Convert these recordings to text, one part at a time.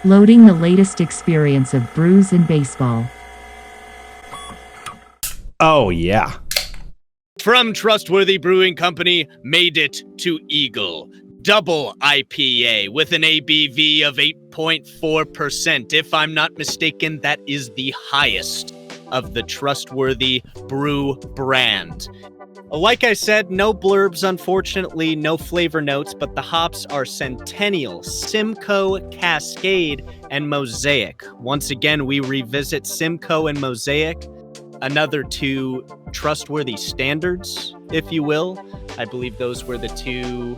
Loading the latest experience of brews and baseball. Oh, yeah. From Trustworthy Brewing Company, made it to Eagle. Double IPA with an ABV of 8.4%. If I'm not mistaken, that is the highest of the Trustworthy Brew brand. Like I said, no blurbs, unfortunately, no flavor notes, but the hops are Centennial, Simcoe, Cascade, and Mosaic. Once again, we revisit Simcoe and Mosaic, another two trustworthy standards, if you will. I believe those were the two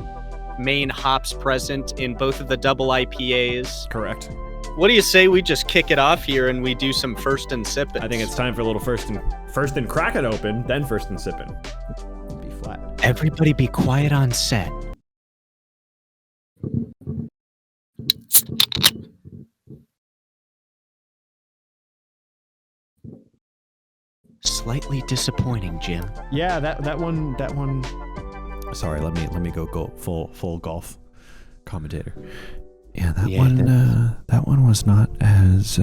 main hops present in both of the double IPAs. Correct. What do you say we just kick it off here and we do some first and sipping? I think it's time for a little first and crack it open, then first and sipping. Be flat. Everybody be quiet on set. Slightly disappointing, Jim. Yeah, that one. Sorry, let me go full golf commentator. Yeah, that one was not as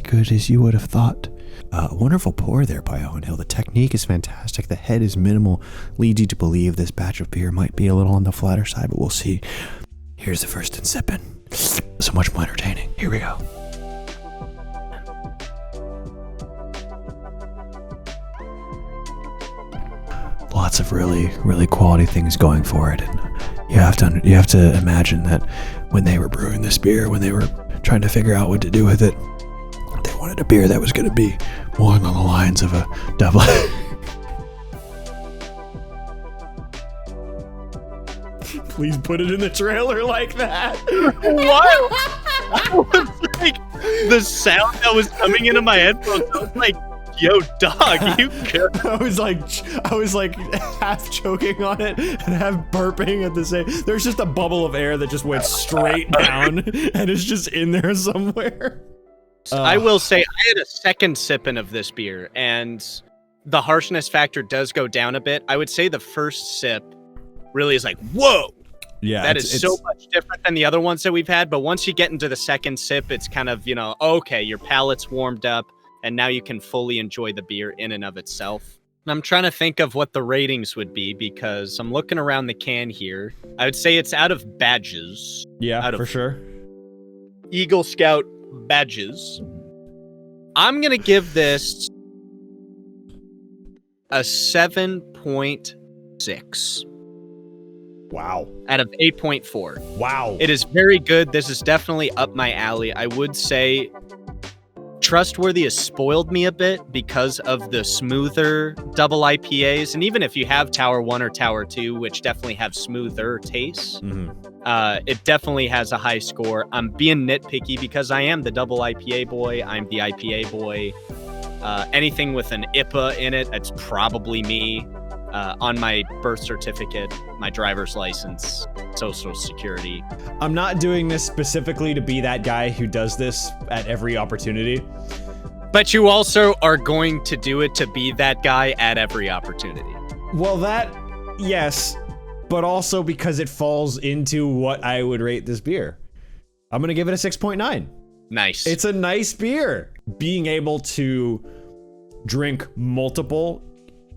good as you would have thought. Wonderful pour there by Owen Hill. The technique is fantastic. The head is minimal, leads you to believe this batch of beer might be a little on the flatter side, but we'll see. Here's the first and sipping. So much more entertaining. Here we go. Lots of really quality things going for it, and you have to imagine that when they were brewing this beer, when they were trying to figure out what to do with it, they wanted a beer that was going to be more along the lines of a double. Please put it in the trailer like that. What? I was like, the sound that was coming into my headphones, I was like, yo, dog, you good? I was like half choking on it and half burping at the same. There's just a bubble of air that just went straight down and it's just in there somewhere. I will say I had a second sipping of this beer and the harshness factor does go down a bit. I would say the first sip really is like, whoa. Yeah, that is so much different than the other ones that we've had. But once you get into the second sip, it's kind of, okay, your palate's warmed up. And now you can fully enjoy the beer in and of itself. And I'm trying to think of what the ratings would be because I'm looking around the can here. I would say it's out of badges. Yeah, for sure. Eagle Scout badges. I'm going to give this a 7.6. Wow. Out of 8.4. Wow. It is very good. This is definitely up my alley. I would say Trustworthy has spoiled me a bit because of the smoother double IPAs. And even if you have Tower 1 or Tower 2, which definitely have smoother tastes, it definitely has a high score. I'm being nitpicky because I am the double IPA boy. I'm the IPA boy. Anything with an IPA in it, that's probably me. On my birth certificate, my driver's license, social security. I'm not doing this specifically to be that guy who does this at every opportunity. But you also are going to do it to be that guy at every opportunity. Well, yes, but also because it falls into what I would rate this beer. I'm going to give it a 6.9. Nice. It's a nice beer. Being able to drink multiple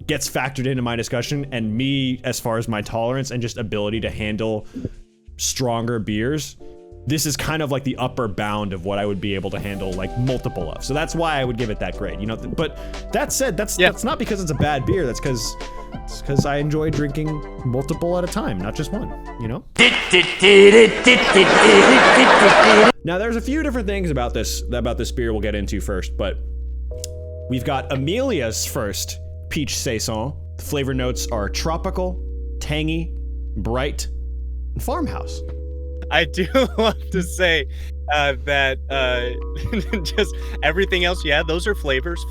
gets factored into my discussion, and me, as far as my tolerance and just ability to handle stronger beers, this is kind of like the upper bound of what I would be able to handle like multiple of. So that's why I would give it that grade, but that said, that's not because it's a bad beer. That's because I enjoy drinking multiple at a time, not just one, Now there's a few different things about this beer we'll get into first, but we've got Emilia's first peach saison. The flavor notes are tropical, tangy, bright, and farmhouse. I do love to say that just everything else, those are flavors,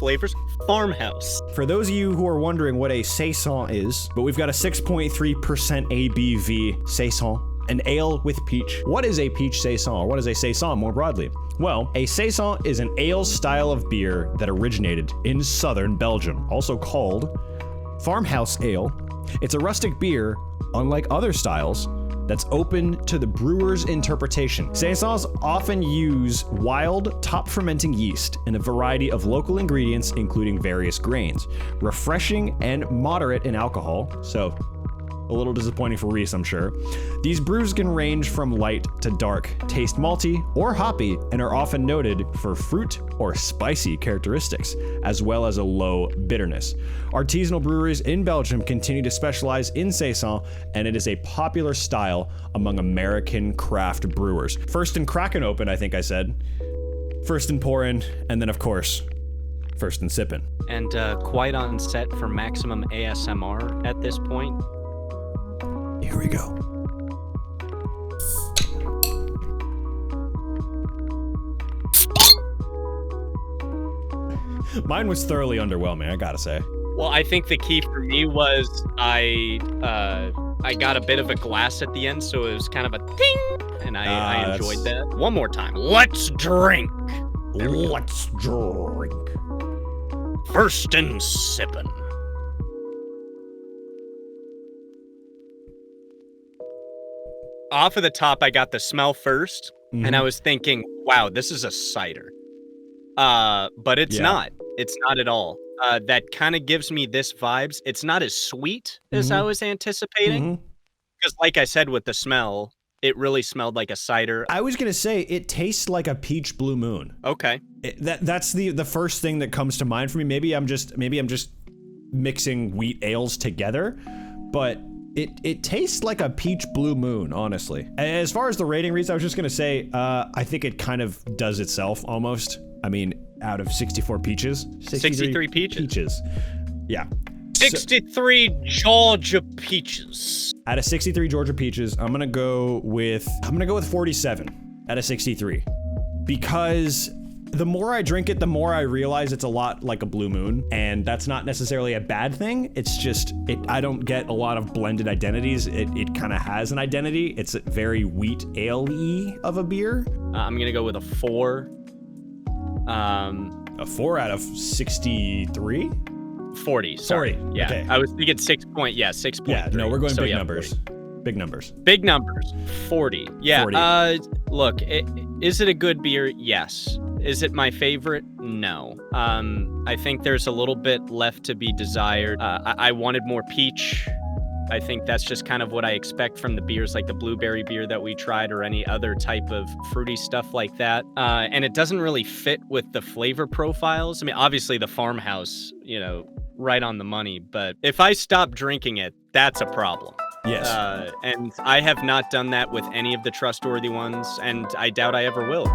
farmhouse. For those of you who are wondering what a saison is, but we've got a 6.3% ABV saison, an ale with peach. What is a peach saison, or what is a saison more broadly? Well, a saison is an ale style of beer that originated in southern Belgium, also called farmhouse ale. It's a rustic beer, unlike other styles, that's open to the brewer's interpretation. Saisons often use wild, top-fermenting yeast and a variety of local ingredients, including various grains. Refreshing and moderate in alcohol, so a little disappointing for Reese, I'm sure. These brews can range from light to dark, taste malty or hoppy, and are often noted for fruit or spicy characteristics, as well as a low bitterness. Artisanal breweries in Belgium continue to specialize in Saison, and it is a popular style among American craft brewers. First in cracking open, I think I said. First in pouring, and then of course, first in sipping. And quite on set for maximum ASMR at this point. Here we go. Mine was thoroughly underwhelming, I gotta say. Well, I think the key for me was I got a bit of a glass at the end, so it was kind of a ding, and I enjoyed that. One more time. Let's drink. Let's drink. First and sippin'. Off of the top, I got the smell first, and I was thinking, wow, this is a cider. But it's not. It's not at all. That kind of gives me this vibes. It's not as sweet as I was anticipating. Because like I said with the smell, it really smelled like a cider. I was gonna say, it tastes like a peach blue moon. Okay. That's the first thing that comes to mind for me. Maybe I'm just mixing wheat ales together, but it tastes like a peach blue moon, honestly. As far as the rating reads, I was just gonna say, I think it kind of does itself almost. I mean, out of 64 peaches, 63 peaches. Yeah. 63 Georgia peaches. Out of 63 Georgia peaches, I'm gonna go with 47 out of 63, because the more I drink it, the more I realize it's a lot like a blue moon, and that's not necessarily a bad thing. It's just, I don't get a lot of blended identities. It kind of has an identity. It's a very wheat ale-y of a beer. I'm gonna go with a 4. A 4 out of 63? 40, sorry. 40. Yeah, Okay. I was thinking 6.3. Yeah, no, we're going So, big yeah, numbers. 40. Big numbers. Big numbers. 40. Yeah. 40. Look, is it a good beer? Yes. Is it my favorite? No. I think there's a little bit left to be desired. I wanted more peach. I think that's just kind of what I expect from the beers, like the blueberry beer that we tried or any other type of fruity stuff like that. And it doesn't really fit with the flavor profiles. I mean, obviously the farmhouse, right on the money. But if I stop drinking it, that's a problem. Yes. And I have not done that with any of the trustworthy ones, and I doubt I ever will.